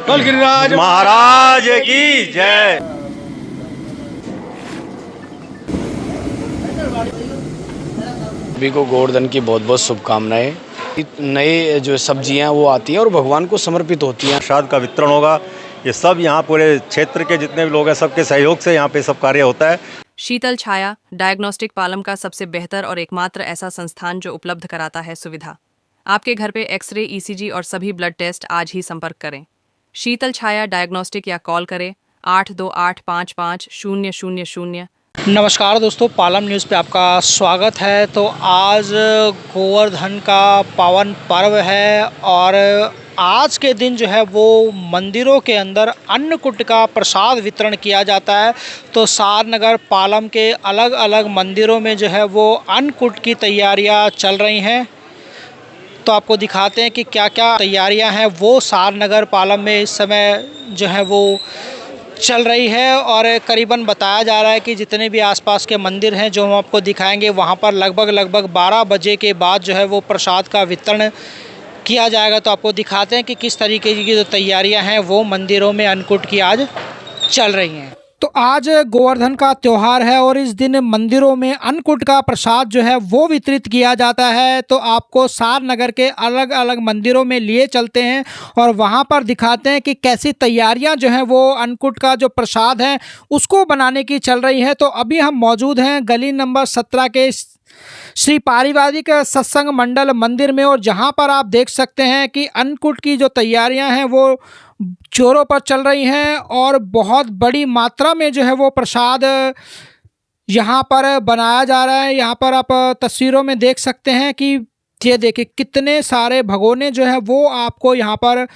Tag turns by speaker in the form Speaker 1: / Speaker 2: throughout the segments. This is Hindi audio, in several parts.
Speaker 1: बोल गिरिराज
Speaker 2: महाराज की जय।
Speaker 1: सभी को गोवर्धन की बहुत बहुत शुभकामनाएं। नई जो सब्जियां वो आती हैं और भगवान को समर्पित होती हैं।
Speaker 2: प्रसाद का वितरण होगा। ये सब यहाँ पूरे क्षेत्र के जितने भी लोग हैं सबके सहयोग से यहाँ पे सब कार्य होता है।
Speaker 3: शीतल छाया डायग्नोस्टिक पालम का सबसे बेहतर और एकमात्र ऐसा संस्थान जो उपलब्ध कराता है सुविधा। आपके घर पे एक्सरे, ईसीजी और सभी ब्लड टेस्ट आज ही संपर्क करें। शीतल छाया डायग्नोस्टिक या कॉल करें 82855000।
Speaker 4: नमस्कार दोस्तों, पालम न्यूज़ पे आपका स्वागत है। तो आज गोवर्धन का पावन पर्व है और आज के दिन जो है वो मंदिरों के अंदर अन्नकूट का प्रसाद वितरण किया जाता है। तो सारनगर पालम के अलग अलग मंदिरों में जो है वो अन्नकूट की तैयारियां चल रही हैं। तो आपको दिखाते हैं कि क्या क्या तैयारियां हैं वो सारनगर पालम में इस समय जो है वो चल रही है। और करीबन बताया जा रहा है कि जितने भी आसपास के मंदिर हैं जो हम आपको दिखाएंगे वहाँ पर लगभग 12 बजे के बाद जो है वो प्रसाद का वितरण किया जाएगा। तो आपको दिखाते हैं कि किस तरीके की जो तैयारियां हैं वो मंदिरों में अन्नकूट की आज चल रही हैं। तो आज गोवर्धन का त्यौहार है और इस दिन मंदिरों में अन्नकूट का प्रसाद जो है वो वितरित किया जाता है। तो आपको सारनगर के अलग अलग मंदिरों में लिए चलते हैं और वहाँ पर दिखाते हैं कि कैसी तैयारियाँ जो हैं वो अन्नकूट का जो प्रसाद है उसको बनाने की चल रही है। तो अभी हम मौजूद हैं गली नंबर 17 के श्री पारिवारिक सत्संग मंडल मंदिर में और जहां पर आप देख सकते हैं कि अन्नकूट की जो तैयारियां हैं वो जोरों पर चल रही हैं और बहुत बड़ी मात्रा में जो है वो प्रसाद यहां पर बनाया जा रहा है। यहां पर आप तस्वीरों में देख सकते हैं कि ये देखिए कितने सारे भगोने जो है वो आपको यहां पर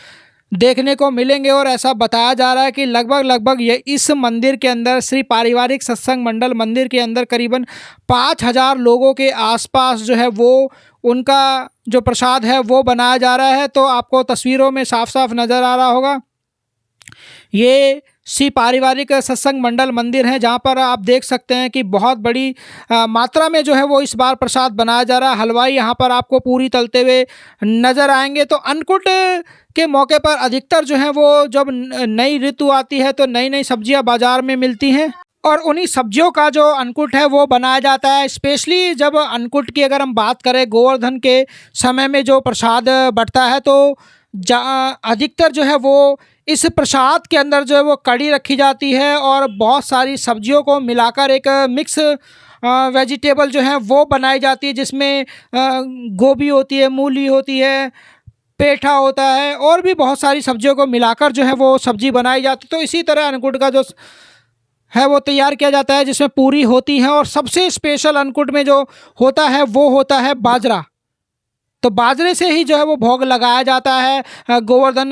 Speaker 4: देखने को मिलेंगे। और ऐसा बताया जा रहा है कि लगभग ये इस मंदिर के अंदर श्री पारिवारिक सत्संग मंडल मंदिर के अंदर करीबन 5000 लोगों के आसपास जो है वो उनका जो प्रसाद है वो बनाया जा रहा है। तो आपको तस्वीरों में साफ साफ नज़र आ रहा होगा ये श्री पारिवारिक सत्संग मंडल मंदिर है जहाँ पर आप देख सकते हैं कि बहुत बड़ी मात्रा में जो है वो इस बार प्रसाद बनाया जा रहा है। हलवाई यहाँ पर आपको पूरी तलते हुए नज़र आएंगे। तो अन्नकूट के मौके पर अधिकतर जो है वो जब नई ऋतु आती है तो नई नई सब्जियां बाजार में मिलती हैं और उन्हीं सब्जियों का जो अन्नकूट है वो बनाया जाता है। स्पेशली जब अन्नकूट की अगर हम बात करें गोवर्धन के समय में जो प्रसाद बंटता है तो अधिकतर जो है वो इस प्रसाद के अंदर जो है वो कड़ी रखी जाती है और बहुत सारी सब्जियों को मिलाकर एक मिक्स वेजिटेबल जो है वो बनाई जाती है जिसमें गोभी होती है, मूली होती है, पेठा होता है और भी बहुत सारी सब्जियों को मिलाकर जो है वो सब्जी बनाई जाती है। तो इसी तरह अन्नकूट का जो है वो तैयार किया जाता है जिसमें पूरी होती है और सबसे स्पेशल अन्नकूट में जो होता है वो होता है बाजरा। तो बाजरे से ही जो है वो भोग लगाया जाता है गोवर्धन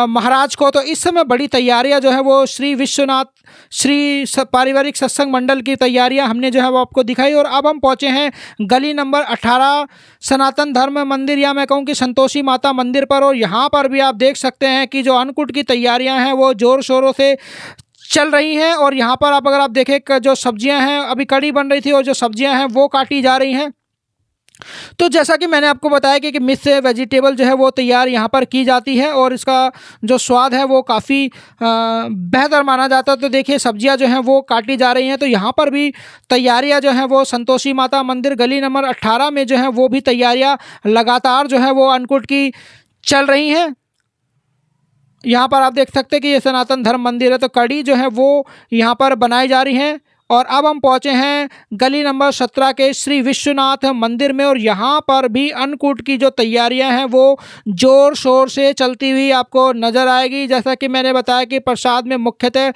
Speaker 4: महाराज को। तो इस समय बड़ी तैयारियां जो है वो श्री विश्वनाथ श्री पारिवारिक सत्संग मंडल की तैयारियां हमने जो है वो आपको दिखाई। और अब हम पहुंचे हैं गली नंबर 18 सनातन धर्म मंदिर या मैं कहूँ कि संतोषी माता मंदिर पर। और यहाँ पर भी आप देख सकते हैं कि जो अन्नकूट की तैयारियाँ हैं वो ज़ोर शोरों से चल रही हैं। और यहाँ पर अगर आप देखें जो सब्जियाँ हैं अभी कड़ी बन रही थी और जो सब्जियाँ हैं वो काटी जा रही हैं। तो जैसा कि मैंने आपको बताया कि मिक्स वेजिटेबल जो है वो तैयार यहाँ पर की जाती है और इसका जो स्वाद है वो काफ़ी बेहतर माना जाता है। तो देखिए सब्जियाँ जो हैं वो काटी जा रही हैं। तो यहाँ पर भी तैयारियाँ जो हैं वो संतोषी माता मंदिर गली नंबर 18 में जो है वो भी तैयारियाँ लगातार जो है वो अन्नकूट की चल रही हैं। यहाँ पर आप देख सकते हैं कि ये सनातन धर्म मंदिर है तो कड़ी जो है वो यहाँ पर बनाई जा रही हैं। और अब हम पहुँचे हैं गली नंबर 17 के श्री विश्वनाथ मंदिर में और यहाँ पर भी अन्नकूट की जो तैयारियां हैं वो ज़ोर शोर से चलती हुई आपको नज़र आएगी। जैसा कि मैंने बताया कि प्रसाद में मुख्यतः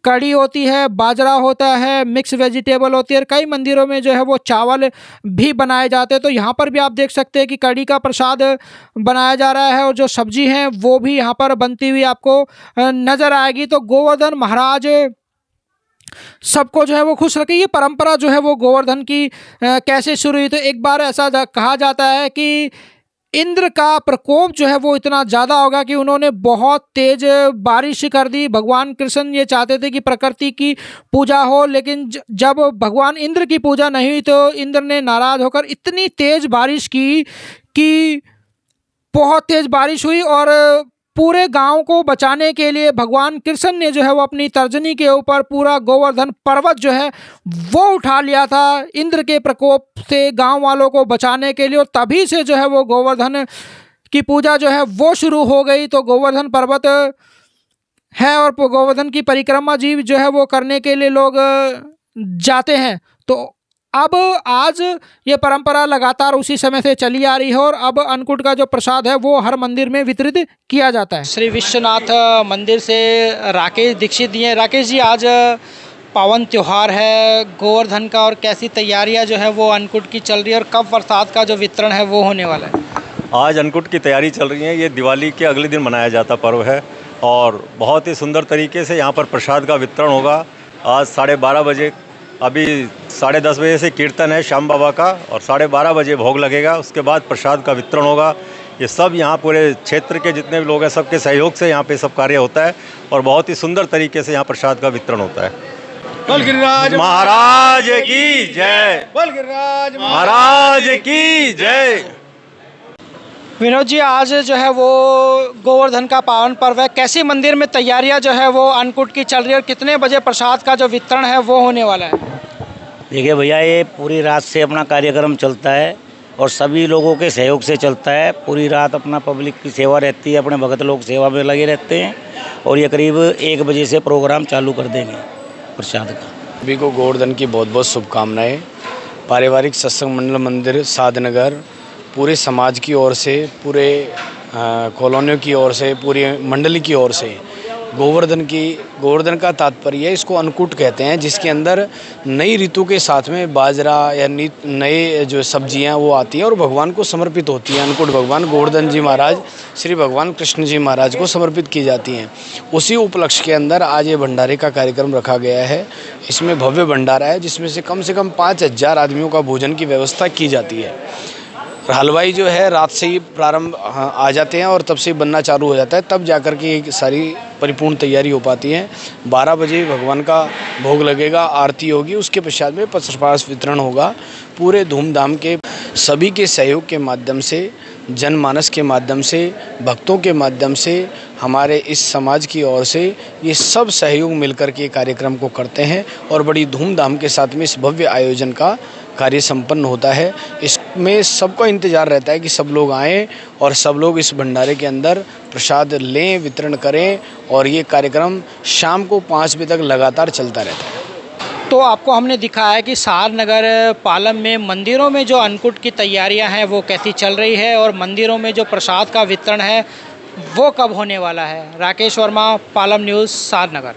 Speaker 4: कड़ी होती है, बाजरा होता है, मिक्स वेजिटेबल होती है और कई मंदिरों में जो है वो चावल भी बनाए जाते हैं। तो यहाँ पर भी आप देख सकते हैं कि कड़ी का प्रसाद बनाया जा रहा है और जो सब्जी हैं वो भी यहाँ पर बनती हुई आपको नज़र आएगी। तो गोवर्धन महाराज सबको जो है वो खुश रखे। ये परंपरा जो है वो गोवर्धन की कैसे शुरू हुई? तो एक बार ऐसा कहा जाता है कि इंद्र का प्रकोप जो है वो इतना ज़्यादा होगा कि उन्होंने बहुत तेज बारिश कर दी। भगवान कृष्ण ये चाहते थे कि प्रकृति की पूजा हो, लेकिन जब भगवान इंद्र की पूजा नहीं हुई तो इंद्र ने नाराज़ होकर इतनी तेज बारिश की कि बहुत तेज बारिश हुई और पूरे गांव को बचाने के लिए भगवान कृष्ण ने जो है वो अपनी तर्जनी के ऊपर पूरा गोवर्धन पर्वत जो है वो उठा लिया था इंद्र के प्रकोप से गांव वालों को बचाने के लिए, और तभी से जो है वो गोवर्धन की पूजा जो है वो शुरू हो गई। तो गोवर्धन पर्वत है और गोवर्धन की परिक्रमा जीव जो है वो करने के लिए लोग जाते हैं। तो अब आज ये परंपरा लगातार उसी समय से चली आ रही है और अब अन्नकूट का जो प्रसाद है वो हर मंदिर में वितरित किया जाता है। श्री विश्वनाथ मंदिर से राकेश दीक्षित जी हैं। राकेश जी, आज पावन त्यौहार है गोवर्धन का, और कैसी तैयारियां जो है वो अन्नकूट की चल रही है, और कब प्रसाद का जो वितरण है वो होने वाला है?
Speaker 2: आज अन्नकूट की तैयारी चल रही है। ये दिवाली के अगले दिन मनाया जाता पर्व है और बहुत ही सुंदर तरीके से यहाँ पर प्रसाद का वितरण होगा। आज 12:30 बजे, अभी 10:30 बजे से कीर्तन है श्याम बाबा का, और 12:30 बजे भोग लगेगा। उसके बाद प्रसाद का वितरण होगा। ये सब यहाँ पूरे क्षेत्र के जितने भी लोग हैं सबके सहयोग से यहाँ पे सब कार्य होता है और बहुत ही सुंदर तरीके से यहाँ प्रसाद का वितरण होता है।
Speaker 5: बोल गिरिराज
Speaker 2: महाराज की जय,
Speaker 5: बोल गिरिराज
Speaker 2: महाराज की जय।
Speaker 4: विनोद जी, आज जो है वो गोवर्धन का पावन पर्व है, कैसी मंदिर में तैयारियां जो है वो अन्नकूट की चल रही है, और कितने बजे प्रसाद का जो वितरण है वो होने वाला है?
Speaker 6: देखिए भैया, ये पूरी रात से अपना कार्यक्रम चलता है और सभी लोगों के सहयोग से चलता है। पूरी रात अपना पब्लिक की सेवा रहती है, अपने भगत लोग सेवा में लगे रहते हैं, और ये करीब 1 बजे से प्रोग्राम चालू कर देंगे प्रसाद का।
Speaker 1: सभी को गोवर्धन की बहुत बहुत शुभकामनाएं। पारिवारिक सत्संग मंडल मंदिर साधनगर पूरे समाज की ओर से, पूरे कॉलोनियों की ओर से, पूरी मंडली की ओर से गोवर्धन का तात्पर्य है, इसको अन्नकूट कहते हैं, जिसके अंदर नई ऋतु के साथ में बाजरा या नए जो सब्जियां वो आती हैं और भगवान को समर्पित होती हैं। अन्नकूट भगवान गोवर्धन जी महाराज, श्री भगवान कृष्ण जी महाराज को समर्पित की जाती हैं। उसी उपलक्ष्य के अंदर आज ये भंडारे का कार्यक्रम रखा गया है। इसमें भव्य भंडारा है जिसमें से कम 5000 आदमियों का भोजन की व्यवस्था की जाती है। हलवाई जो है रात से ही प्रारंभ आ जाते हैं और तब से बनना चालू हो जाता है, तब जाकर के एक सारी परिपूर्ण तैयारी हो पाती है। 12 बजे भगवान का भोग लगेगा, आरती होगी, उसके पश्चात में प्रसाद वितरण होगा। पूरे धूमधाम के सभी के सहयोग के माध्यम से, जनमानस के माध्यम से, भक्तों के माध्यम से, हमारे इस समाज की ओर से ये सब सहयोग मिलकर के कार्यक्रम को करते हैं और बड़ी धूमधाम के साथ में इस भव्य आयोजन का कार्य संपन्न होता है। इसमें सबका इंतज़ार रहता है कि सब लोग आएँ और सब लोग इस भंडारे के अंदर प्रसाद लें, वितरण करें, और ये कार्यक्रम शाम को 5 बजे तक लगातार चलता रहता है।
Speaker 4: तो आपको हमने दिखाया है कि सारनगर पालम में मंदिरों में जो अन्नकूट की तैयारियां हैं वो कैसी चल रही है, और मंदिरों में जो प्रसाद का वितरण है वो कब होने वाला है। राकेश वर्मा, पालम न्यूज़, सारनगर।